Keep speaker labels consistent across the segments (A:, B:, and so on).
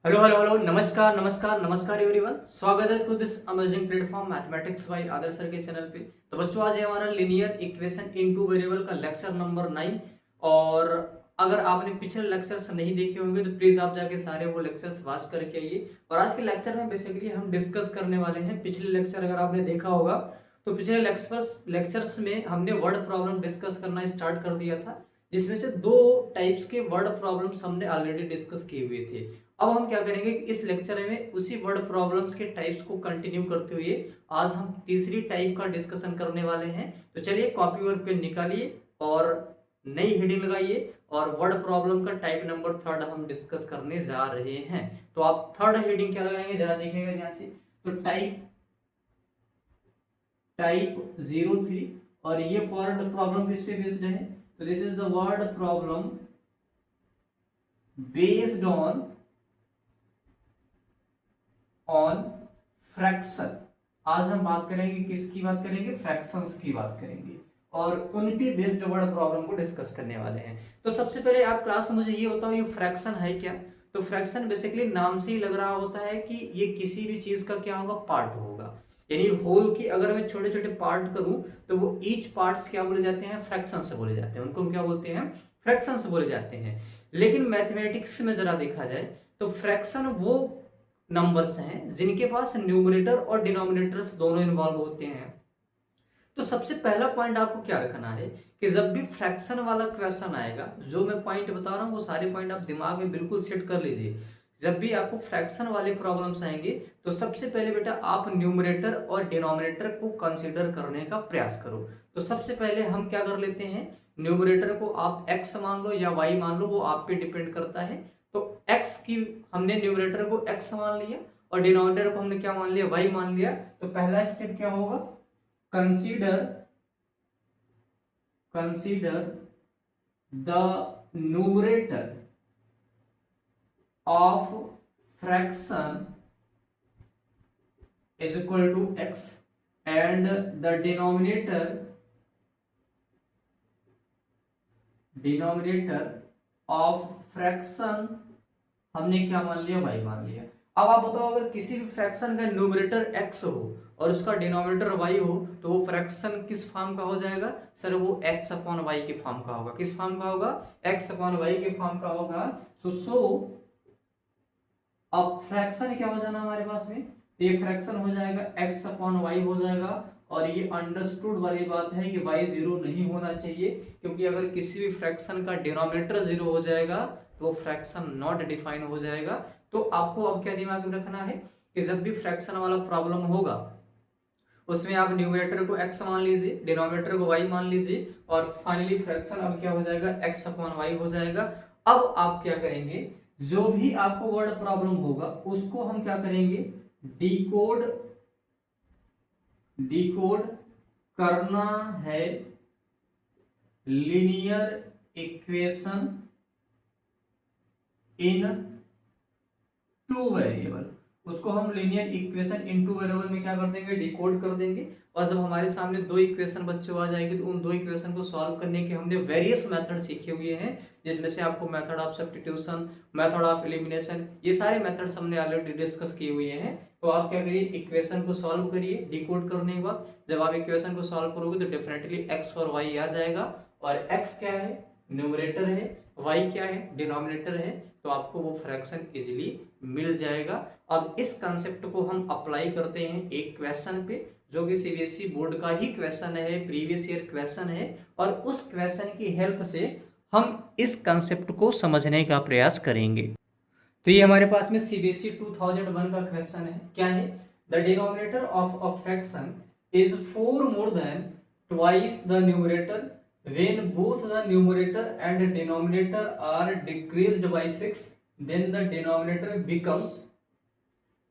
A: Hello hello hello, नमस्कार नमस्कार नमस्कार एवरीवन। स्वागत है to this amazing platform mathematics by Adarsh sir के चैनल पे। तो बच्चों, आज है हमारा लीनियर इक्वेशन इनटू वेरिएबल का लेक्चर नंबर 9। और अगर आपने पिछले लेक्चर्स नहीं देखे होंगे तो प्लीज आप जाके सारे वो लेक्चर्स वॉच करके आइए। और आज के लेक्चर में बेसिकली हम डिस्कस करने वाले हैं पिछले लेक्चर, अगर आपने देखा होगा तो पिछले लेक्चर्स में हमने वर्ड प्रॉब्लम डिस्कस करना स्टार्ट कर दिया था, जिसमें से दो टाइप्स के वर्ड प्रॉब्लम्स हमने ऑलरेडी डिस्कस किए हुए थे। अब हम क्या करेंगे कि इस लेक्चर में उसी वर्ड प्रॉब्लम्स के टाइप्स को कंटिन्यू करते हुए आज हम तीसरी टाइप का डिस्कशन करने वाले हैं। तो चलिए कॉपी और पेन निकालिए और नई हेडिंग लगाइए और वर्ड प्रॉब्लम का टाइप नंबर थर्ड हम डिस्कस करने जा रहे हैं। तो आप थर्ड हेडिंग क्या लगाएंगे जरा देखिएगा ध्यान से। तो टाइप टाइप 03 और ये वर्ड प्रॉब्लम किस पे बेस्ड है? तो this is the word problem based on fraction. आज हम बात करेंगे, किसकी बात करेंगे? फ्रैक्शंस की बात करेंगे और उन पे बेस्ड वर्ड प्रॉब्लम को डिस्कस करने वाले हैं। तो सबसे पहले आप क्लास मुझे ये बताओ, ये फ्रैक्शन है क्या? तो फ्रैक्शन बेसिकली नाम से ही लग रहा होता है कि ये किसी भी चीज का क्या होगा? पार्ट होगा। यानी होल की अगर मैं छोटे छोटे पार्ट करूं तो वो ईच पार्ट्स क्या बोले जाते हैं? फ्रैक्शन से बोले जाते हैं। उनको हम क्या बोलते हैं? फ्रैक्शन से बोले जाते हैं। लेकिन मैथमेटिक्स में जरा देखा जाए तो फ्रैक्शन वो नंबर्स हैं जिनके पास न्यूमरेटर और डिनोमिनेटर्स दोनों इन्वॉल्व होते हैं। तो सबसे पहला पॉइंट आपको क्या रखना है कि जब भी फ्रैक्शन वाला क्वेश्चन आएगा, जो मैं पॉइंट बता रहा हूं वो सारे पॉइंट आप दिमाग में बिल्कुल सेट कर लीजिए। जब भी आपको फ्रैक्शन वाले प्रॉब्लम्स आएंगे तो सबसे पहले बेटा आप न्यूमरेटर और डिनोमिनेटर को कंसीडर करने का प्रयास करो। तो सबसे पहले हम क्या कर लेते हैं, न्यूमरेटर को आप x मान लो या y मान लो, वो आप पे डिपेंड करता है। तो x की हमने न्यूमरेटर को x मान लिया और डिनोमिनेटर को हमने क्या मान लिया? y मान लिया। तो पहला स्टेप क्या होगा? Consider the numerator of fraction is equal to x and the denominator of fraction हमने क्या मान लिया? y मान लिया। अब आप बताओ, अगर किसी भी फ्रैक्शन का न्यूमरेटर x हो और उसका डिनोमिनेटर y हो तो वो फ्रैक्शन किस फॉर्म का हो जाएगा? सर वो x अपॉन y के फॉर्म का होगा। किस फॉर्म का होगा? x अपॉन y के फॉर्म का होगा। तो अब फ्रैक्शन क्या हो जाना हमारे पास में? तो ये फ्रैक्शन हो जाएगा x अपॉन वाई हो जाएगा। और ये अंडरस्टूड वाली बात है कि y जीरो नहीं होना चाहिए, क्योंकि अगर किसी भी फ्रैक्शन का डिनोमिनेटर जीरो हो जाएगा तो वो फ्रैक्शन नॉट डिफाइन हो जाएगा। तो आपको अब क्या दिमाग में रखना है कि जब भी फ्रैक्शन वाला प्रॉब्लम होगा उसमें आप न्यूमरेटर को x मान लीजिए, डिनोमिनेटर को y मान लीजिए और फाइनली फ्रैक्शन अब क्या हो जाएगा? x अपॉन वाई हो जाएगा। अब आप क्या करेंगे, जो भी आपको वर्ड प्रॉब्लम होगा उसको हम क्या करेंगे? डिकोड डिकोड करना है linear equation in two variable. उसको हम linear equation in two variable में क्या कर देंगे? डिकोड कर देंगे। और जब हमारे सामने दो इक्वेशन बच्चों आ जाएगी तो उन दो इक्वेशन को सॉल्व करने के हमने वेरियस मेथड सीखे हुए हैं, जिसमें से आपको method of substitution, method of elimination, ये सारे मेथड्स हमने ऑलरेडी डिस्कस किए हुए हैं। तो आप क्या करिए, इक्वेशन को सॉल्व करिए डिकोड करने के बाद। जब आप इक्वेशन को सॉल्व करोगे तो डेफिनेटली एक्स और वाई आ जाएगा। और एक्स क्या है? न्यूमरेटर है। वाई क्या है? डिनोमिनेटर है। तो आपको वो फ्रैक्शन इजीली मिल जाएगा। अब इस कंसेप्ट को हम अप्लाई करते हैं एक क्वेश्चन पे, जो कि सीबीएसई बोर्ड का ही क्वेश्चन है, प्रीवियस ईयर क्वेश्चन है। और उस क्वेश्चन की हेल्प से हम इस कंसेप्ट को समझने का प्रयास करेंगे। तो ये हमारे पास में सीबीएसई 2001 का क्वेश्चन है। क्या है? The denominator of a fraction is 4 more than twice the numerator when both the numerator and denominator are decreased by 6, then the denominator becomes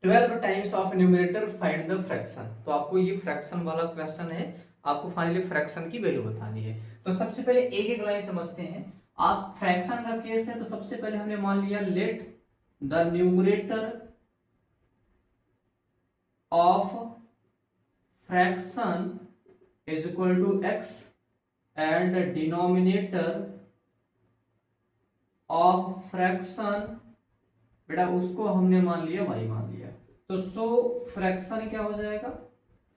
A: 12 times of numerator, find the fraction. तो आपको ये fraction वाला question है, आपको finally fraction की value बतानी है। तो सबसे पहले एक एक लाइन समझते हैं। आप फ्रैक्शन का केस है तो सबसे पहले हमने मान लिया let the numerator of fraction is equal to x and denominator of fraction बेटा उसको हमने मान लिया y मान लिया। तो सो फ्रैक्शन क्या हो जाएगा,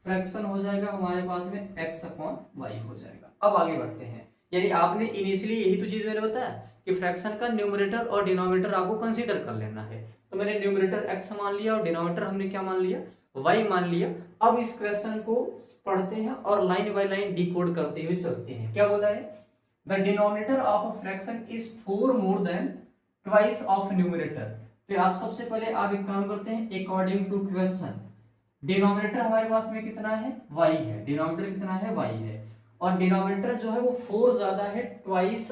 A: फ्रैक्शन हो जाएगा हमारे पास में x अपॉन वाई हो जाएगा। अब आगे बढ़ते हैं, यानी आपने इनिशियली यही तो चीज मैंने बताया कि फ्रैक्शन का न्यूमरेटर और डिनोमिनेटर आपको कंसीडर कर लेना है। तो मैंने न्यूमरेटर x मान लिया और डिनोमिनेटर हमने क्या मान लिया, y मान लिया। अब इस क्वेश्चन को पढ़ते हैं और लाइन बाय लाइन डिकोड करते हुए चलते हैं। क्या बोला है, the denominator of a fraction is 4 more than twice of numerator. तो आप सबसे पहले आप एक काम करते हैं, अकॉर्डिंग टू क्वेश्चन डिनोमिनेटर हमारे पास में कितना है, y है, डिनोमिनेटर कितना है, y है, और डिनोमिनेटर जो है वो 4 ज्यादा है ट्वाइस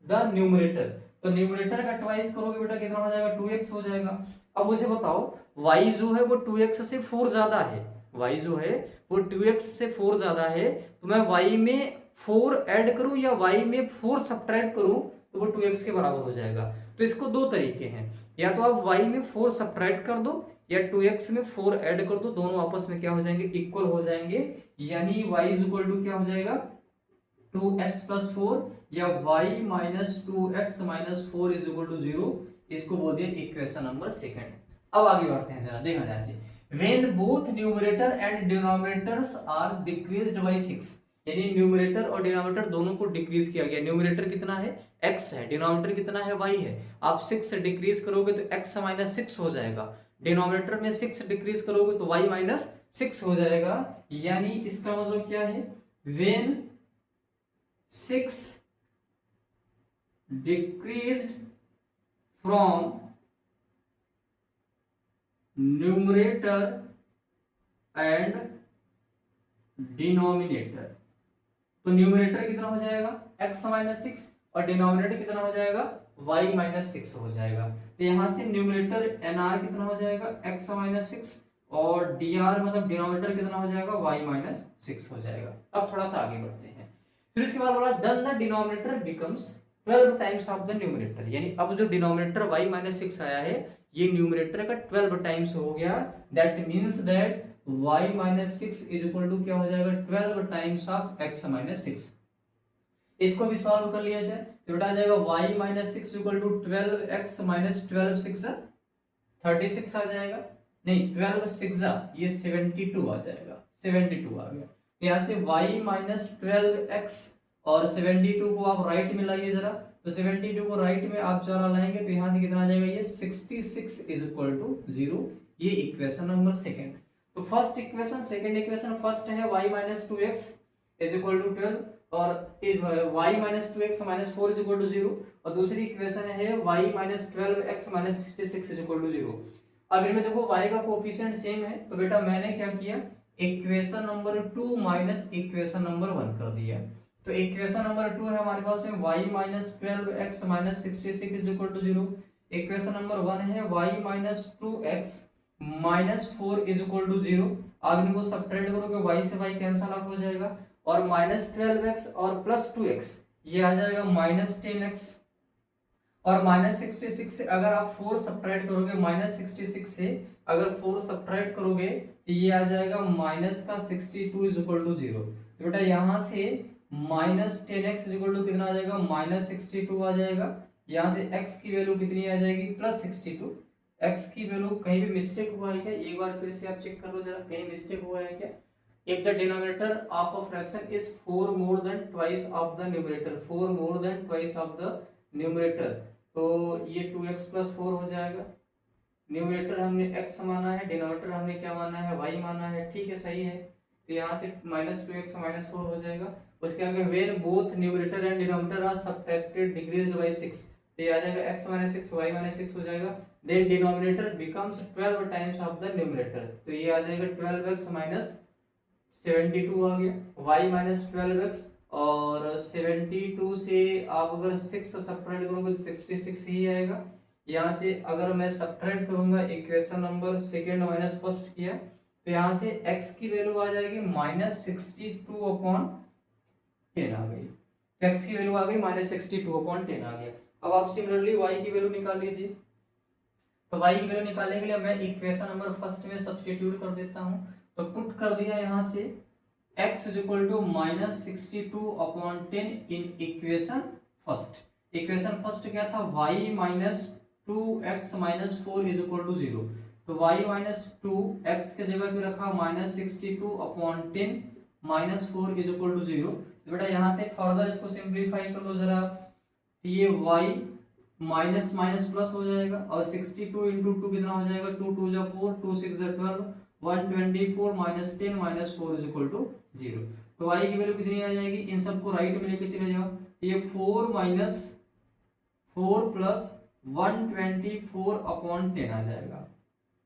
A: द न्यूमरेटर। तो न्यूमरेटर का ट्वाइस करोगे बेटा कितना हो जाएगा, 2x हो जाएगा। अब मुझे बताओ y जो है वो 2x से 4 ज्यादा है, y जो है वो 2x से 4 ज्यादा है, तो मैं y में 4 ऐड करूं या y में 4 सब्ट्रैक्ट करूं तो वो 2x के बराबर हो जाएगा। तो इसको दो तरीके हैं, या तो आप y में 4 सब्ट्रैक्ट कर दो या 2x में 4 ऐड कर दो, दोनों आपस में क्या हो जाएंगे, इक्वल हो जाएंगे। यानी y इज इक्वल टू क्या हो जाएगा, 2x प्लस 4 या y minus 2x minus 4 is equal to 0। इसको बोल दिया इक्वेशन नंबर सेकंड। अब आगे बढ़ते हैं, जरा देखा जाए से when both numerator and denominators are decreased by 6, यानी न्यूमरेटर और डिनोमिनेटर दोनों को डिक्रीज किया गया। न्यूमरेटर कितना है, x है, डिनोमिनेटर कितना है, y है। आप 6 से डिक्रीज करोगे तो x माइनस 6 हो जाएगा, डिनोमिनेटर में 6 डिक्रीज करोगे तो y माइनस 6 हो जाएगा। यानी इसका मतलब क्या है, when 6 decreased from numerator and denominator, तो न्यूमरेटर कितना हो जाएगा, x माइनस 6 और डिनोमिनेटर कितना हो जाएगा, y माइनस 6 हो जाएगा। तो यहां से न्यूमरेटर nr कितना हो जाएगा, x माइनस 6, और dr मतलब डिनोमिनेटर कितना हो जाएगा, y माइनस 6 हो जाएगा। अब थोड़ा सा आगे बढ़ते हैं, फिर उसके बाद बोला then the denominator becomes 12 times of the numerator, यानी अब जो डिनोमिनेटर y माइनस 6 आया है ये न्यूमरेटर का 12 टाइम्स हो गया। That means that y minus 6 is equal to क्या हो जाएगा, 12 टाइम्स ऑफ x माइनस 6। इसको भी सॉल्व कर लिया जाए तो बेटा आ जाएगा y minus 6 equal to 12x minus 12 6 36 आ जाएगा, नहीं 12 6 ये 72 आ जाएगा, 72 आ गया। यहाँ से y माइनस 12x और 72 को आप राइट में लाइए जरा, तो 72 को राइट में आप जरा लाएंगे तो यहाँ से कितना आ जाएगा, ये 66 इज इक्वल टू 0। ये इक्वेशन नंबर सेकंड। तो first equation, second equation, first है y minus 2x is equal to 12 और y minus 2x minus 4 is equal to 0, और दूसरी इक्वेशन है y minus 12x minus 66 is equal to 0। अब इनमें देखो y का कोएफिशिएंट सेम है, तो बेटा मैंने क्या किया, equation number 2 minus equation number 1 कर दिया। तो इक्वेशन नंबर 2 है हमारे पास में y minus 12x minus 66 is equal to 0। Equation number 1 है y minus 2x minus 4 is equal to 0। अब इनको सब्ट्रैक्ट करोगे y से y कैंसल आउट हो जाएगा, और माइनस 12x और प्लस 2x ये आ जाएगा माइनस 10x, और माइनस 66 से अगर आप 4 सब्ट्रैक्ट करोगे, माइनस 66 से अगर 4 सब्ट्रैक्ट करोगे तो ये आ जाएगा माइनस का 62 इज इक्वल टू 0। तो बेटा यहाँ से minus 10x is equal to कितना आ जाएगा, माइनस 62 आ जाएगा। यहाँ से x की वैल्यू कितनी आ जाएगी, प्लस 62। x की वैल्यू कहीं भी मिस्टेक हुआ है क्या, एक बार फिर से आप चेक कर लो जरा, कहीं मिस्टेक हुआ है क्या। If the denominator of a fraction is 4 more than twice of the numerator, 4 more than twice of the numerator, तो ये 2x प्लस 4 हो जाएगा। न्यूमरेटर हमने x माना है, डिनोमिनेटर हमने क्या माना है, y माना है, ठीक है सही है। तो यहाँ से माइनस 2x माइनस 4 हो जाएगा। उसके आगे when both numerator and denominator are subtracted decreased by 6, तो ये आ जाएगा x माइनस 6 y माइनस 6 हो जाएगा। Than denominator becomes 12 times of the numerator, तो ये आ जाएगा 12x माइनस 72 आ गया, y माइनस 12x, और 72 से आप अगर 6 सब्ट्रैक्ट करोगे तो 66 ही आएगा। यहाँ से अगर मैं सब्ट्रैक्ट करूंगा equation number second minus first किया, तो यहाँ से x की वैल्यू आ जाएगी माइनस 62 अपॉन 10 आ गई, x की वैल्यू आ गई माइनस 62 अपॉन 10 आ गया। अब आप सिमिलरली y की वैल्यू निकाल लीजिए, तो y की वैल्यू निकालने के लिए मैं इक्वेशन नंबर फर्स्ट में सब्स्टिट्यूट कर देता हूँ, तो पुट कर दिया यहाँ से x is equal to minus 62 upon 10 in equation first. Equation first क्या था, y minus 2x minus 4 is equal to 0। तो y माइनस 2x के जगह पे रखा minus 62/10 minus 4 is equal to 0। तो बेटा यहाँ से फर्दर इसको सिंप्लीफाई कर लो जरा। तो ये y माइनस माइनस प्लस हो जाएगा और 62 इंटू टू कितना हो जाएगा, 2 2 जा 4, 2 6 जा 12, 124 minus 10 minus 4 is equal to 0। तो y की वैल्यू कितनी आ जाएगी, इन सबको राइट में लेके चले जाओ। ये 4 माइनस 4 प्लस 124/10 आ जाएगा,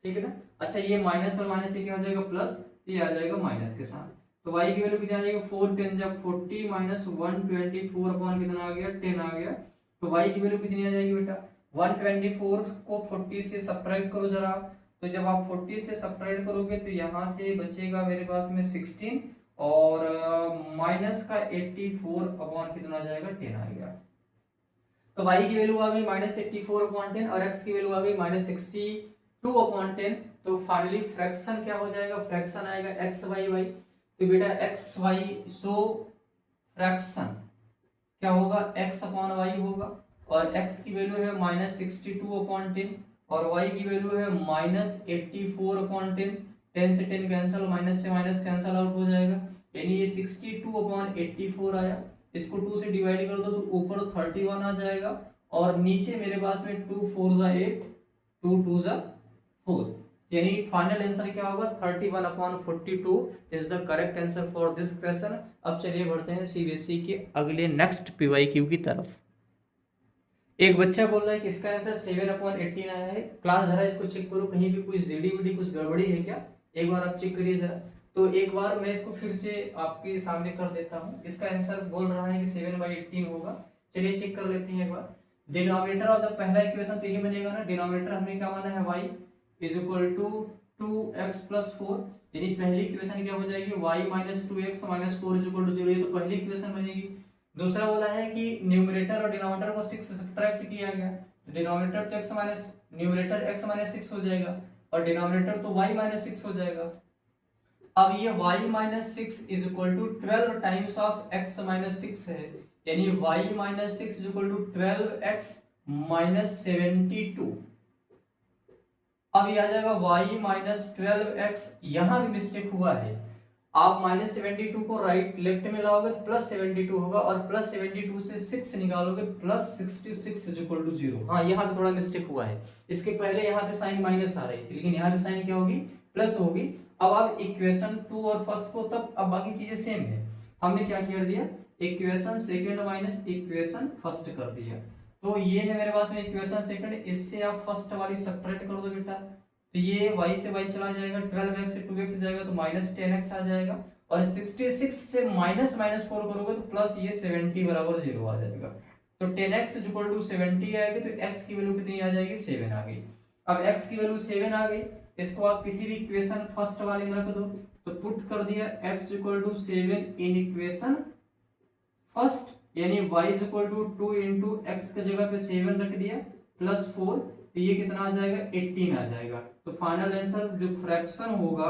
A: ठीक है ना। अच्छा ये माइनस और माइनस से क्या हो जाएगा प्लस, ये आ जाएगा माइनस के साथ। तो y की वैल्यू कितनी आ जाएगी, 4 10 जब 40 माइनस 124 अपॉन कितना आ गया 10 आ गया। तो y की वैल्यू कितनी आ जाएगी बेटा, 124 को 40 से सब्ट्रैक्ट करो जरा। तो जब आप 40 से सब्ट्रैक्ट करोगे तो यहाँ से बचेगा मेरे पास में 16 और माइनस का 84 अपॉन कितना आ जाएगा 10 आ गया। तो y की वैल्यू आ गई माइनस 84/10 और x की वैल्यू आ गई माइनस 62/10। तो फाइनली फ्रैक्शन क्या हो जाएगा, फ्रैक्शन आएगा एक्स वाई वाई। तो बेटा एक्स वाई, सो फ्रैक्शन क्या होगा, x अपॉन वाई होगा और x की वैल्यू है माइनस 62/10 और y की वैल्यू है माइनस 84/10। 10 से 10 कैंसिल, माइनस से माइनस कैंसिल आउट हो जाएगा, यानी ये 62/84 आया। इसको 2 से डिवाइड कर दो तो ऊपर 31 आ जाएगा और नीचे मेरे पास में 2 4 जा 8, 2 2 जा 4, यानी फाइनल आंसर क्या होगा 31/42 is the correct answer for this question. अब चलिए बढ़ते हैं सीबीएसई के अगले नेक्स्ट पीवाईक्यू की तरफ। एक बच्चा बोल रहा है कि इसका आंसर 7/18 आया है। क्लास जरा इसको चेक करो, कहीं भी कोई जीडी वीडी कुछ गड़बड़ी है क्या, एक बार आप चेक करिए जरा। तो एक बार मैं इसको फिर से आपके सामने कर देता हूँ। इसका आंसर बोल रहा है कि 7/18 होगा। चलिए चेक कर लेते हैं एक बार। डिनोमिनेटर ऑफ द पहला इक्वेशन तो ये बनेगा ना, डिनोमिनेटर हमने क्या माना है y is equal to 2x plus 4, यानी पहली इक्वेशन क्या हो जाएगी y minus 2x minus 4 is equal to 0, ये तो पहली इक्वेशन बनेगी। दूसरा बोला है कि न्यूमरेटर और डिनोमिनेटर को 6 से सब्ट्रैक्ट किया गया, तो डिनोमिनेटर तो x minus numerator x minus 6 हो जाएगा और डिनोमिनेटर तो y माइनस 6 हो जाएगा। अब ये y minus 6 is equal to 12 times of x minus 6 है, यानी y minus 6 is equal to 12x minus 72। अब ये आ जाएगा y माइनस 12x, यहां भी मिस्टेक हुआ है। आप माइनस 72 को राइट लेफ्ट में लाओगे तो प्लस 72 होगा और प्लस 72 से 6 निकालोगे तो प्लस 66 इज इक्वल टू 0। हाँ यहाँ पे थोड़ा मिस्टेक हुआ है, इसके पहले यहाँ पे साइन माइनस आ रही थी लेकिन यहाँ पे साइन क्या होगी प्लस होगी। अब आप इक्वेशन 2 और फर्स्ट को, तब अब बाकी चीजें सेम है, हमने क्या कर दिया equation second minus equation first कर दिया। तो ये है मेरे पास में इक्वेशन सेकंड, इससे आप फर्स्ट वाली सब्ट्रैक्ट कर दो बेटा। तो ये y से y चला जाएगा, 12x से 2x जाएगा तो माइनस 10x आ जाएगा और 66 से माइनस माइनस 4 करोगे तो प्लस ये 70 बराबर 0 आ जाएगा। तो 10x इक्वल टू 70 आएगी तो x की वैल्यू कितनी आ जाएगी 7 आ गई। अब x की वैल्यू 7 आ गई, इसको आप किसी भी इक्वेशन फर्स्ट वाले में रख दो। तो पुट कर दिया x equal to 7 in equation first, यानी y is equal to 2 into x के जगह पे 7 रख दिया प्लस 4, तो ये कितना आ जाएगा 18 आ जाएगा। तो फाइनल आंसर जो फ्रैक्शन होगा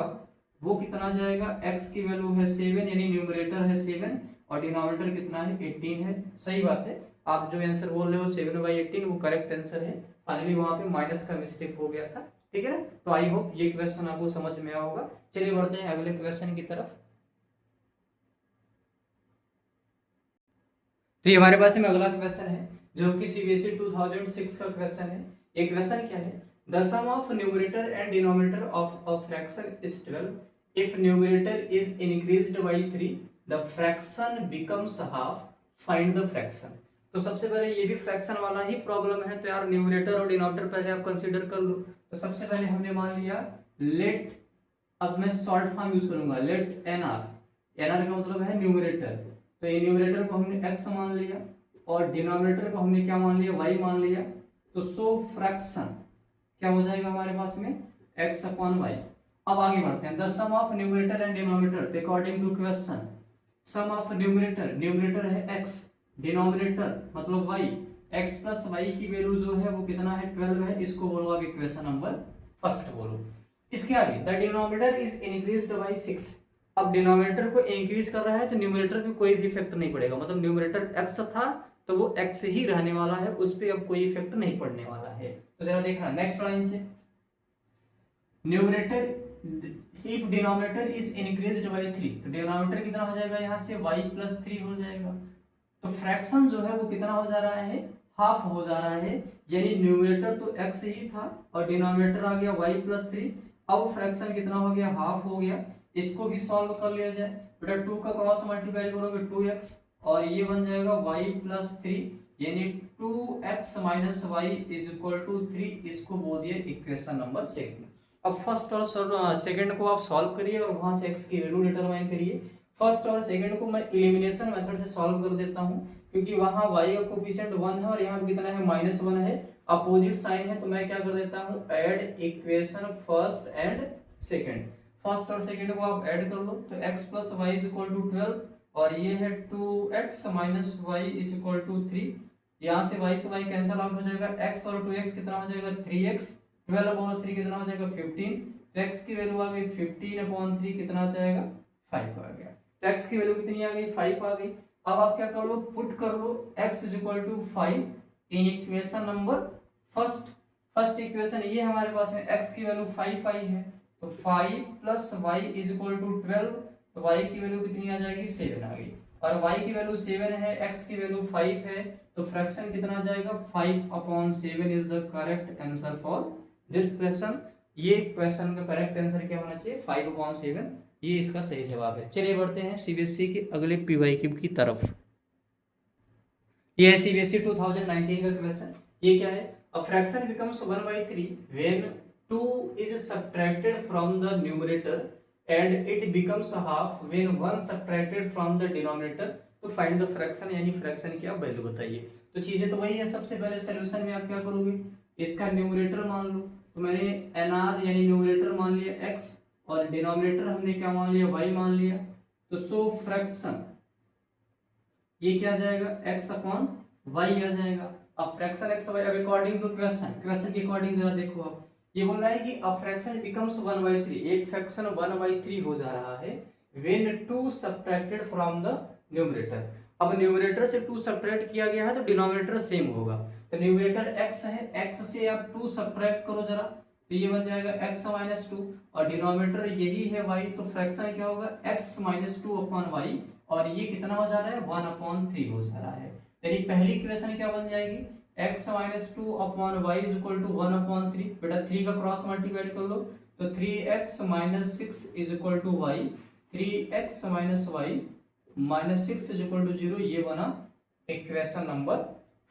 A: वो कितना आ जाएगा, x की वैल्यू है 7 यानी न्यूमरेटर है 7 और डिनोमिनेटर कितना है 18 है। सही बात है, आप जो आंसर बोल रहे हो 7/18 वो करेक्ट आंसर है। फाइनली वहां पे माइनस का मिस्टेक हो गया था, ठीक है ना। तो आई होप ये क्वेश्चन आपको समझ में आया होगा। चलिए बढ़ते हैं अगले क्वेश्चन की तरफ। तो ये हमारे पास में अगला क्वेश्चन है जो कि सीबीएसई 2006 का क्वेश्चन है। एक क्वेश्चन क्या है, the sum of numerator and denominator of a fraction is 12 if numerator is increased by 3 the fraction becomes half, find the fraction. तो सबसे पहले ये भी फ्रैक्शन वाला ही प्रॉब्लम है, तो यार न्यूमरेटर और डिनोमिनेटर पहले आप कंसीडर कर लो। तो सबसे पहले हमने मान लिया लेट, अब मैं शॉर्ट फॉर्म यूज करूंगा let N R, N R का मतलब है न्यूमरेटर। तो ये न्यूमरेटर को हमने x मान लिया और डिनोमिनेटर को हमने क्या मान लिया y मान लिया। तो सो फ्रैक्शन क्या हो जाएगा हमारे पास में x अपॉन y। अब आगे बढ़ते हैं, the sum of numerator and denominator, तो according to question sum of numerator, numerator है x, डिनोमिनेटर मतलब y, x प्लस y की वैल्यू जो है वो कितना है 12 है, इसको बोलो आप इक्वेशन नंबर फर्स्ट बोलो। इसके आगे the denominator is increased bye 6, अब डिनोमिनेटर को इंक्रीज कर रहा है तो न्यूमरेटर पे कोई भी इफेक्ट नहीं पड़ेगा, मतलब न्यूमरेटर x था तो वो x ही रहने वाला है, उस पर अब कोई इफेक्ट नहीं पड़ने वाला है। तो जरा देखना नेक्स्ट लाइन से, numerator if denominator is increased by 3, तो डिनोमिनेटर कितना हो जाएगा यहाँ से y प्लस 3 हो जाएगा। तो फ्रैक्शन जो है वो कितना हो जा रहा है, हाफ हो जा रहा है, यानी न्यूमरेटर तो x ही था और डिनोमिनेटर आ गया y प्लस 3, अब फ्रैक्शन कितना हो गया, हाफ हो गया। इसको भी सॉल्व कर लिया जाए, बेटा 2 का क्रॉस मल्टीप्लाई करोगे 2x और ये बन जाएगा y प्लस 3, यानी 2x minus y is equal to 3, इसको बोल दिया इक्वेशन नंबर सेकंड। अब फर्स्ट और सेकंड को आप सॉल्व करिए और वहां से x की वैल्यू डिटरमाइन करिए। फर्स्ट और सेकंड को मैं एलिमिनेशन मेथड से सॉल्व कर देता हूं, क्योंकि वहां y का कोफिशिएंट 1 है और यहाँ पे कितना है -1 है, अपोजिट साइन है, तो मैं क्या कर देता हूं, add equation first and second. First और सेकंड को आप ऐड कर लो, तो x plus y is equal to 12 और ये है 2x minus y is equal to 3, यहाँ से y से y कैंसिल आउट हो जाएगा, x और 2x कितना हो जाएगा 3x, 12 और 3 कितना हो जाएगा 15, तो x की वैल्यू आ गई 15/3 कितना आ जाएगा 5 आ गया। तो x की वैल्यू कितनी आ गई 5 आ गई। अब आप क्या कर लो, पुट कर लो x is equal to 5 in equation number first equation ये हमारे पास है, x की वैल्यू 5 आई है, तो 5 plus y is equal to 12, तो y की वैल्यू कितनी आ जाएगी 7 आ गई, और y की वैल्यू 7 है, x की वैल्यू 5 है, तो फ्रैक्शन कितना आ जाएगा 5/7 is the correct answer for this question. ये क्वेश्चन का करेक्ट आंसर क्या होना चाहिए 5/7, ये इसका सही जवाब है। चलिए बढ़ते हैं सीबीएसई के अगले पीवाईक्यू की तरफ। ये है सीबीएसई 2019 का क्वेश्चन। ये क्या है, a fraction becomes 1/3 when 2 is subtracted from the numerator and it becomes half when 1 subtracted from the denominator, तो फाइंड द फ्रैक्शन, यानी फ्रैक्शन की आप वैल्यू बताइए। तो चीजें तो वही है, सबसे पहले सॉल्यूशन में आप क्या करोगे, इसका न्यूमरेटर मान लो, तो मैंने nr यानी न्यूमरेटर मान लिया x और डिनोमिनेटर हमने क्या मान लिया y मान लिया, तो सो फ्रैक्शन ये क्या आ जाएगा x/y आ जाएगा। अब फ्रैक्शन x y, अब अकॉर्डिंग टू क्वेश्चन के अकॉर्डिंग जरा देखो, आप ये बोल रहा है कि अ फ्रैक्शन बिकम्स 1/3, एक फ्रैक्शन 1/3 हो जा रहा है when 2 subtracted from the numerator. अब न्यूमरेटर से 2 सब्ट्रैक्ट किया गया है तो डिनोमिनेटर सेम होगा, तो न्यूमरेटर x है, x से आप 2 सब्ट्रैक्ट करो जरा, तो ये बन जाएगा x - 2 और डिनोमिनेटर यही है y, तो फ्रैक्शन क्या होगा x - 2/y और ये कितना हो जा रहा है 1/3 हो जा रहा है। यानी पहली इक्वेशन क्या बन जाएगी x - 2/y is equal to 1/3, बेटा 3 का क्रॉस मल्टीप्लाई कर लो, तो 3x - 6 is equal to y, 3x - y - 6 is equal to 0, ये बना इक्वेशन नंबर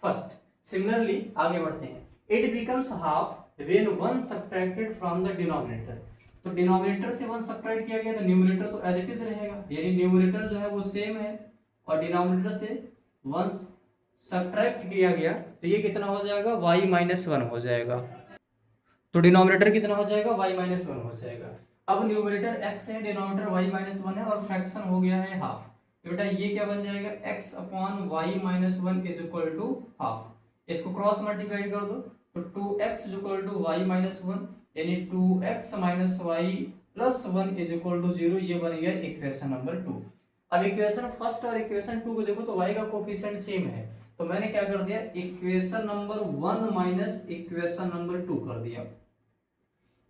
A: फर्स्ट। सिमिलरली आगे बढ़ते हैं, it becomes half when 1 subtracted from the denominator, तो डिनोमिनेटर से 1 सब्ट्रैक्ट किया गया तो न्यूमरेटर तो एज इट इज रहेगा, यानी न्यूमरेटर जो है वो सेम है और डिनोमिनेटर से 1 सब्ट्रैक्ट किया गया तो ये कितना हो जाएगा y - 1 हो जाएगा, तो डिनोमिनेटर कितना हो जाएगा y - 1 हो जाएगा। अब न्यूमरेटर x है, डिनोमिनेटर y - 1 है और फ्रैक्शन हो गया है हाफ, तो बेटा ये क्या बन जाएगा x/y - 1 is equal to half, इसको क्रॉस मल्टीप्लाई कर दो, तो 2x is equal to y - 1 यानी 2x - y + 1 is equal to 0, ये बन गया इक्वेशन नंबर 2। अब इक्वेशन फर्स्ट और इक्वेशन 2 को देखो तो y का कोफिशिएंट सेम है, तो मैंने क्या कर दिया equation number 1 minus equation number 2 कर दिया,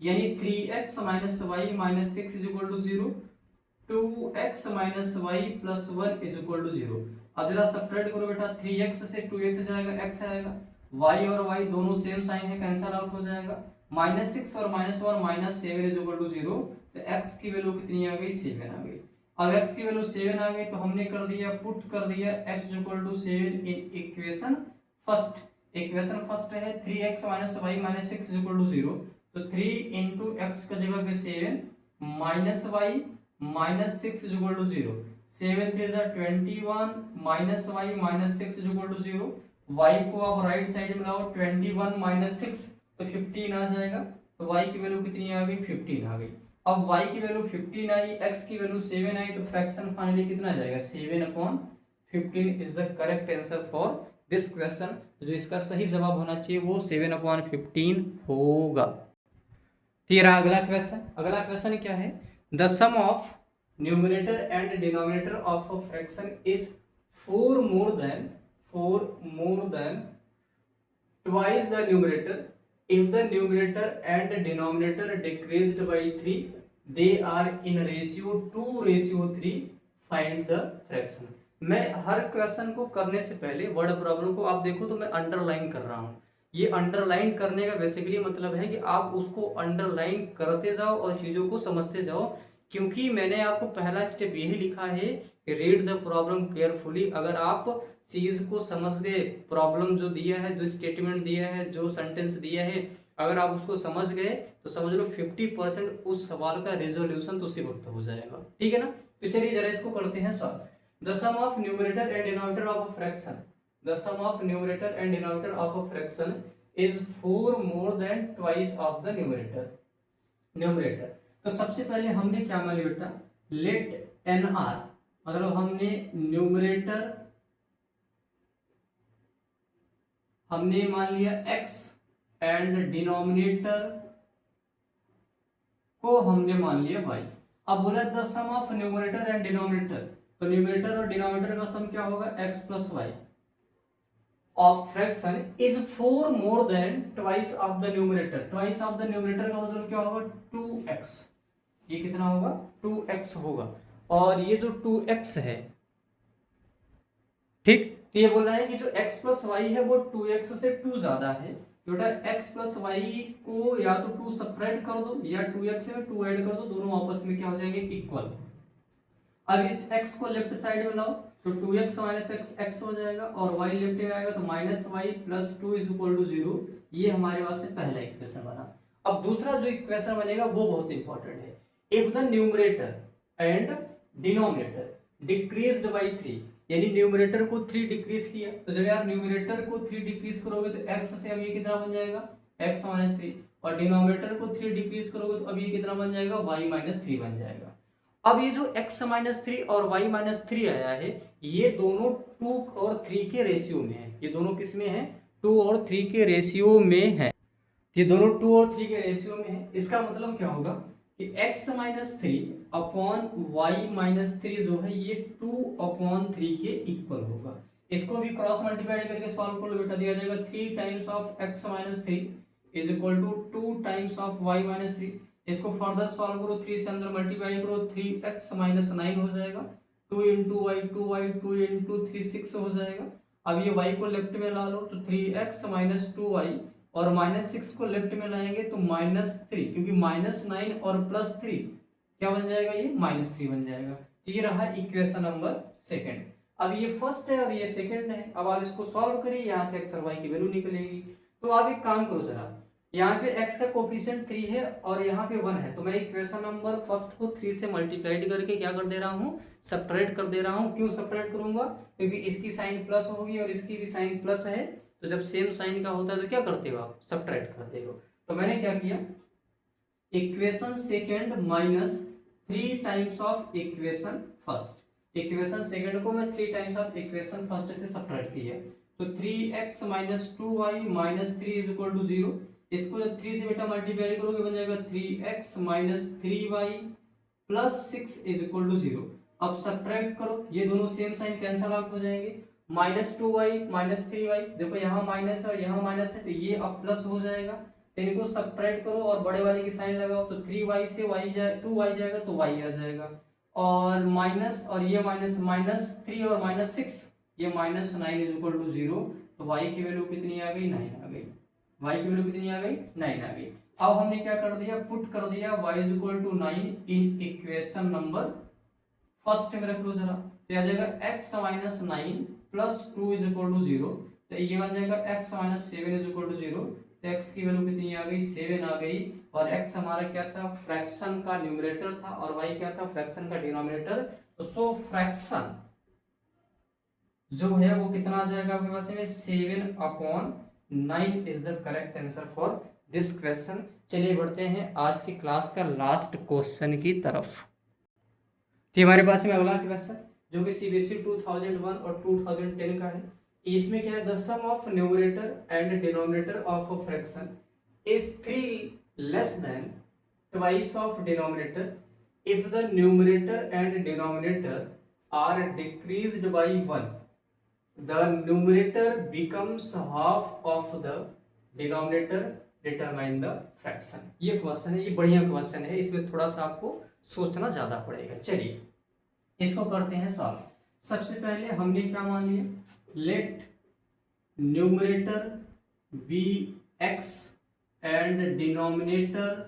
A: यानी 3x - y - 6 is equal to 0, 2x - y + 1 is equal to 0। अब जरा सब्ट्रैक्ट करो बेटा, 3x से 2x जाएगा, x आएगा, y और y दोनों सेम साइन है, कैंसिल आउट हो जाएगा, -6 और -1 -7 इज इक्वल टू 0, तो x की वैल्यू कितनी आ गई 7 आ गई। अब x की वैल्यू 7 आ गई तो हमने कर दिया पुट कर दिया x = 7 in equation first. Equation first है 3x - y - 6 = 0, तो 3 × x का जगह पे 7 -y - 6 = 0, 7 3 = 21 -y - 6 = 0, y को आप राइट साइड में लाओ 21 - 6 तो 15 आ जाएगा, तो y की वैल्यू कितनी आ गई 15 आ गई। अब y की वैल्यू 15 आई, x की वैल्यू 7 आई, तो फ्रैक्शन फाइनली कितना आ जाएगा 7/15 is the correct answer for this question. जो इसका सही जवाब होना चाहिए वो 7/15 होगा। तो ये रहा अगला क्वेश्चन। अगला क्वेश्चन क्या है, the sum of numerator and denominator of a fraction is 4 more than 4 more than twice the numerator. If the numerator and denominator decreased by 3, they are in ratio 2:3. Find the fraction. मैं हर question को करने से पहले word problem को आप देखो तो मैं अंडरलाइन कर रहा हूँ। ये अंडरलाइन करने का बेसिकली मतलब है कि आप उसको अंडरलाइन करते जाओ और चीज़ों को समझते जाओ, क्योंकि मैंने आपको पहला स्टेप यही लिखा है कि रीड द प्रॉब्लम केयरफुली। अगर आप चीज़ को समझ गए, प्रॉब्लम जो दिया है, जो स्टेटमेंट दिया है, जो सेंटेंस दिया है, अगर आप उसको समझ गए तो समझ लो 50% उस सवाल का रिजोल्यूशन तो उसी वक्त हो जाएगा। ठीक है ना? तो चलिए जरा इसको करते हैं solve. The sum of numerator and denominator of a fraction, the sum of numerator and denominator of a fraction is 4 more than twice of the numerator. तो सबसे पहले हमने क्या मान लिया बेटा, लेट एन आर, मतलब हमने न्यूमरेटर हमने मान लिया x एंड डिनोमिनेटर को हमने मान लिया y। अब बोला the sum of numerator and denominator, तो न्यूमरेटर और डिनोमिनेटर का सम क्या होगा, x plus y of fraction is 4 more than twice of the numerator. Twice of the numerator का मतलब क्या होगा, 2x। ये कितना होगा, 2x होगा। और ये जो 2x है, ठीक, तो ये बोल रहा है कि जो x प्लस वाई है वो 2x से 2 ज्यादा है। तो बेटा x प्लस वाई को या तो 2 सब्ट्रैक्ट कर दो या 2x में 2 ऐड कर दो, दोनों आपस में क्या हो जाएंगे, इक्वल। अब इस x को लेफ्ट साइड में लाओ तो 2x माइनस x x हो जाएगा, और y लेफ्ट में आएगा तो minus y plus 2 is equal to 0। ये हमारे पास से पहला इक्वेशन बना। अब दूसरा जो इक्वेशन बनेगा वो बहुत इंपॉर्टेंट है। If the numerator and denominator decreased bye 3, यानी न्यूमरेटर को 3 डिक्रीज किया, तो जब यार न्यूमरेटर को 3 डिक्रीज करोगे तो x से अब ये कितना बन जाएगा, x माइनस 3, और डिनोमिनेटर को 3 डिक्रीज करोगे तो अब ये कितना बन जाएगा, y माइनस 3 बन जाएगा। अब ये जो x माइनस 3 और y माइनस 3 आया है, ये दोनों 2 और 3 के रेशियो में है। ये दोनों किस में है, 2 और 3 के रेशियो में है। ये दोनों 2 और 3 के रेशियो में है। इसका मतलब क्या होगा कि x minus 3 upon y minus 3 जो है ये 2 अपॉन 3 के इक्वल होगा। इसको भी क्रॉस मल्टीप्लाई करके सॉल्व कर लो बेटा, दिया जाएगा 3 times of x minus 3 is equal to 2 times of y minus 3। इसको फर्दर सॉल्व करो, 3 से अंदर मल्टीप्लाई करो, 3x माइनस 9 हो जाएगा, 2 इंटू वाई 2y 2 इंटू 3 6 हो जाएगा। अब ये y को लेफ्ट में ला लो तो 3x माइनस 2y, और माइनस 6 को लेफ्ट में लाएंगे तो माइनस 3, क्योंकि माइनस 9 और प्लस 3 क्या बन जाएगा, ये माइनस 3 बन जाएगा। ये रहा इक्वेशन नंबर सेकंड। अब ये फर्स्ट है और ये सेकंड है। अब आप इसको सॉल्व करिए, यहाँ से x और y की वैल्यू निकलेगी। तो आप एक काम करो जरा, यहाँ पे x का कोफिशिएंट 3 है और यहाँ पे 1 है, तो मैं इक्वेशन नंबर फर्स्ट को 3 से मल्टीप्लाइड करके क्या कर दे रहा हूँ, सब्ट्रैक्ट कर दे रहा हूँ। क्यों सब्ट्रैक्ट करूंगा, क्योंकि इसकी साइन प्लस होगी और इसकी भी साइन प्लस है, तो जब सेम साइन का होता है तो क्या करते हो आप, सब्ट्रैक्ट करते हो। तो मैंने क्या किया, equation second minus 3 times of equation first. Equation second को मैं 3 टाइम्स ऑफ इक्वेशन फर्स्ट से सब्ट्रैक्ट किया, तो 3x minus 2y minus 3 is equal to 0। इसको जब 3 से बेटा मल्टीप्लाई करोगे बन जाएगा 3x minus 3y plus 6 is equal to 0। अब सब्ट्रैक्ट करो, ये दोनों सेम साइन कैंसल आउट हो जाएंगे, माइनस 2y माइनस 3y, देखो यहाँ माइनस है और यहाँ माइनस है, तो ये अब प्लस हो जाएगा। तो इनको सब्ट्रैक्ट करो और बड़े वाले की साइन लगाओ, तो 3y से y जाए 2y जाएगा तो y आ जाएगा, और माइनस और ये माइनस, माइनस 3 और माइनस 6, ये माइनस 9 इज इक्वल टू 0। तो y की वैल्यू कितनी आ गई, 9 आ गई। y की वैल्यू कितनी आ गई, 9 आ गई। अब हमने क्या कर दिया, पुट कर दिया y is equal to 9 in equation number first में रख लो जरा, तो आ जाएगा x minus 9 plus 2 is equal to 0। तो ये बन जाएगा x minus 7 is equal to 0। तो x की वैल्यू कितनी आ गई, 7 आ गई। और x हमारा क्या था, फ्रैक्शन का न्यूमरेटर था, और y क्या था, फ्रैक्शन का डिनोमिनेटर। तो सो फ्रैक्शन जो है वो कितना आ जाएगा आपके पास में, 7 upon 9 is the correct answer for this question. चलिए बढ़ते हैं आज की क्लास का लास्ट क्वेश्चन की तरफ। तो हमारे पास में अगला क्वेश्चन जो कि सीबीएसई 2001 और 2010 का है। इसमें क्या है, the sum of numerator and denominator of a fraction is 3 less than twice of denominator if the numerator and denominator are decreased by 1। The numerator becomes half of the denominator, determine the fraction. ये question है, ये बढ़िया question है, इसमें थोड़ा सा आपको सोचना ज्यादा पड़ेगा। चलिए इसको करते हैं सॉल्व। सबसे पहले हमने क्या मान लिया, let numerator be x and denominator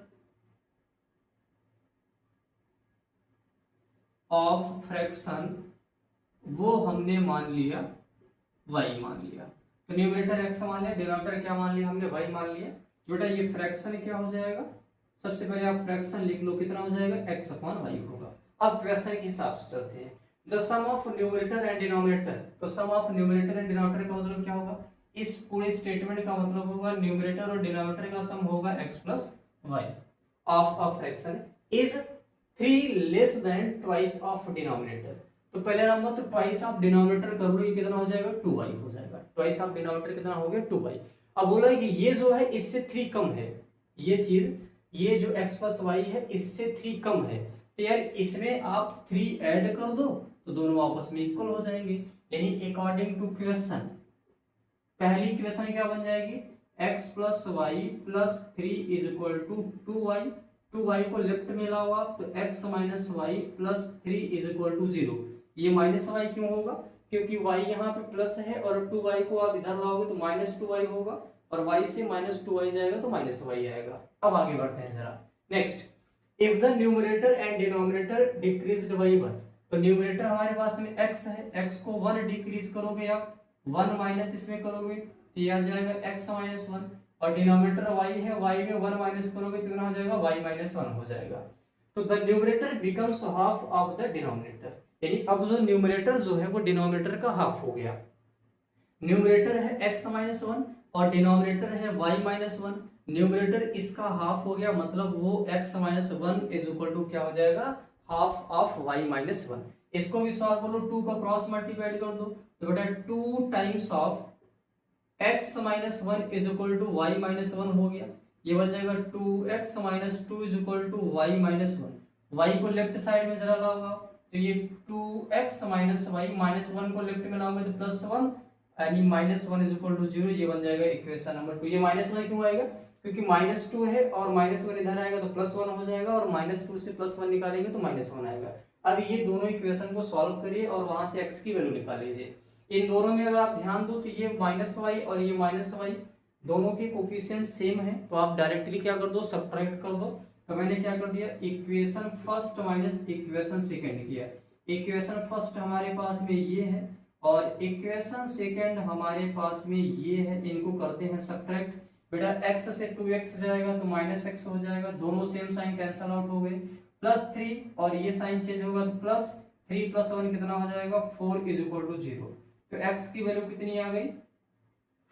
A: of fraction वो हमने मान लिया y मान लिया। तो न्यूमरेटर x मान लिया, डिनोमिनेटर क्या मान लिया हमने, y मान लिया। तो बेटा ये फ्रैक्शन क्या हो जाएगा, सबसे पहले आप फ्रैक्शन लिख लो, कितना हो जाएगा, x अपॉन y होगा। अब फ्रैक्शन के हिसाब से चलते हैं। The sum of numerator and denominator, तो sum of numerator and denominator का मतलब क्या होगा, इस पूरे स्टेटमेंट का मतलब होगा न्यूमरेटर और डिनोमिनेटर का सम होगा x plus y of a fraction is 3 less than twice of denominator. तो पहले नंबर तो ट्वाइस ऑफ डिनोमिनेटर कर लो, ये कितना हो जाएगा, 2y हो जाएगा। ट्वाइस ऑफ डिनोमिनेटर कितना हो गया, 2y। अब बोला है कि ये जो है इससे 3 कम है, ये चीज, ये जो x प्लस वाई है इससे 3 कम है, तो यार इसमें आप 3 ऐड कर दो तो दोनों आपस में इक्वल हो जाएंगे। यानी अकॉर्डिंग टू क्वेश्चन, पहली इक्वेशन क्या बन जाएगी, x plus y plus 3 is equal to 2y। 2y को लेफ्ट में लाओ आप तो x minus y plus 3 is equal to 0। ये माइनस वाई क्यों होगा, क्योंकि y यहाँ पे प्लस है और 2y को आप इधर लाओगे तो माइनस 2y होगा, और y से माइनस 2y जाएगा तो माइनस y आएगा। अब आगे बढ़ते हैं जरा। Next, if the numerator and denominator decreased by 1, तो न्यूमरेटर हमारे पास में x है, x को 1 डिक्रीज करोगे आप, 1 माइनस इसमें करोगे तो ये आ जाएगा x माइनस 1, और डिनोमिनेटर y है, y में 1 माइनस करोगे कितना हो जाएगा, y माइनस 1 हो जाएगा। तो the numerator becomes half of the denominator, यानी अब जो न्यूमरेटर जो है वो डिनोमिनेटर का हाफ हो गया। न्यूमरेटर है x माइनस 1 और डिनोमिनेटर है y माइनस 1, न्यूमरेटर इसका हाफ हो गया, मतलब वो x minus 1 is equal to क्या हो जाएगा, हाफ ऑफ y माइनस 1। इसको भी सॉल्व कर लो, 2 का क्रॉस मल्टीप्लाई कर दो तो बेटा 2 times of x minus 1 is equal to y minus 1 हो गया। ये बन जाएगा 2x minus 2 is equal to y minus 1। y को लेफ्ट साइड में जरा लाओगा तो ये 2x माइनस वाई माइनस 1 को लेफ्ट में लाओगे तो प्लस 1, यानी माइनस 1 इज इक्वल टू 0। ये बन जाएगा इक्वेशन नंबर 2। ये माइनस 1 क्यों आएगा, क्योंकि माइनस 2 है और माइनस 1 इधर आएगा तो प्लस 1 हो जाएगा, और माइनस 2 से प्लस 1 निकालेंगे तो माइनस 1 आएगा। अब ये दोनों इक्वेशन को सॉल्व करिए और वहां से x की वैल्यू निकाल लीजिए। इन दोनों में अगर आप ध्यान दो तो ये माइनस वाई और ये माइनस वाई दोनों के कोफिशिएंट सेम है, तो आप डायरेक्टली क्या कर दो, सब्ट्रैक्ट कर दो। तो मैंने क्या कर दिया, equation first minus equation second किया। इक्वेशन फर्स्ट हमारे पास में ये है और इक्वेशन सेकंड हमारे पास में ये है, इनको करते हैं सब्ट्रैक्ट। बेटा x से 2x जाएगा तो माइनस x हो जाएगा, दोनों सेम साइन कैंसल आउट हो गए, प्लस 3 और ये साइन चेंज होगा तो प्लस 3 प्लस 1 कितना हो जाएगा, 4 इज इक्वल टू 0। तो x की वैल्यू कितनी आ गई,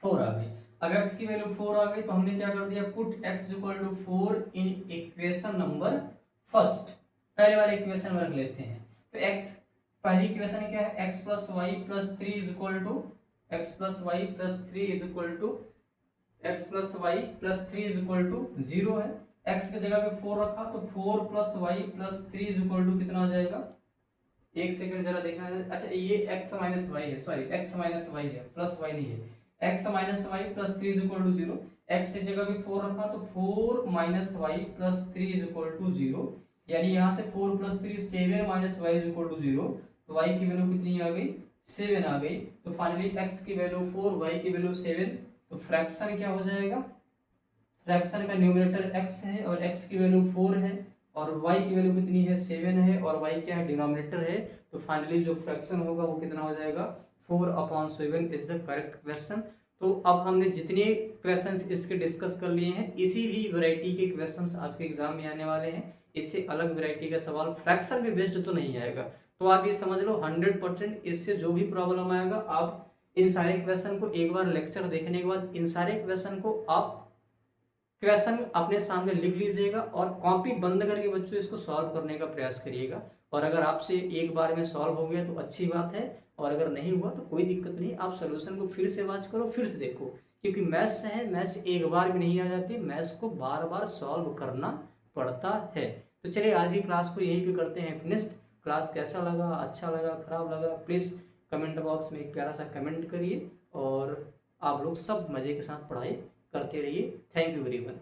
A: 4 आ गई। अब x की वैल्यू 4 आ गई तो हमने क्या कर दिया, put x equal to 4 in equation number first. पहले वाले इक्वेशन में रख लेते हैं। तो x पहली इक्वेशन क्या है, x plus y plus 3 is equal to x plus y plus 3 is equal to x plus y plus 3 is equal to 0 है। x की जगह पे 4 रखा तो 4 plus y plus 3 is equal to कितना आ जाएगा, एक सेकंड जरा देखना है। अच्छा ये x माइनस वाई है, सॉरी x माइनस वाई है, प्लस वाई नहीं है। x minus y plus 3 is equal to 0, x की जगह पे 4 रखा तो 4 minus y plus 3 is equal to 0, यानी यहाँ से 4 plus 3 7 minus y is equal to 0। तो y की वैल्यू कितनी आ गई, 7 आ गई। तो फाइनली x की वैल्यू 4, y की वैल्यू 7। तो फ्रैक्शन क्या हो जाएगा, फ्रैक्शन का न्यूमरेटर x है और x की वैल्यू 4 है और y की वैल्यू कितनी है, 7 है, और y क्या है, डिनोमिनेटर है। तो फाइनली जो फ्रैक्शन होगा वो कितना हो जाएगा, 4/7 इज द करेक्ट क्वेश्चन। तो अब हमने जितने क्वेश्चंस इसके डिस्कस कर लिए हैं, इसी भी वैरायटी के क्वेश्चंस आपके एग्जाम में आने वाले हैं। इससे अलग वैरायटी का सवाल फ्रैक्शन में बेस्ड तो नहीं आएगा। तो आप ये समझ लो 100% इससे जो भी प्रॉब्लम आएगा, आप इन सारे क्वेश्चन को एक बार लेक्चर देखने के बाद इन सारे क्वेश्चन को आप क्वेश्चन अपने सामने लिख लीजिएगा और कॉपी बंद करके बच्चों इसको सॉल्व करने का प्रयास करिएगा। और अगर आपसे एक बार में सॉल्व हो गया तो अच्छी बात है, और अगर नहीं हुआ तो कोई दिक्कत नहीं, आप सोल्यूशन को फिर से वॉच करो, फिर से देखो, क्योंकि मैथ्स है, मैथ्स एक बार में नहीं आ जाती, मैथ्स को बार बार सॉल्व करना पड़ता है। तो चलिए आज की क्लास को यहीं पे करते हैं फिनिश्ड। क्लास कैसा लगा, अच्छा लगा, खराब लगा, प्लीज़ कमेंट बॉक्स में एक प्यारा सा कमेंट करिए और आप लोग सब मज़े के साथ पढ़ाई करते रहिए। Thank you very much.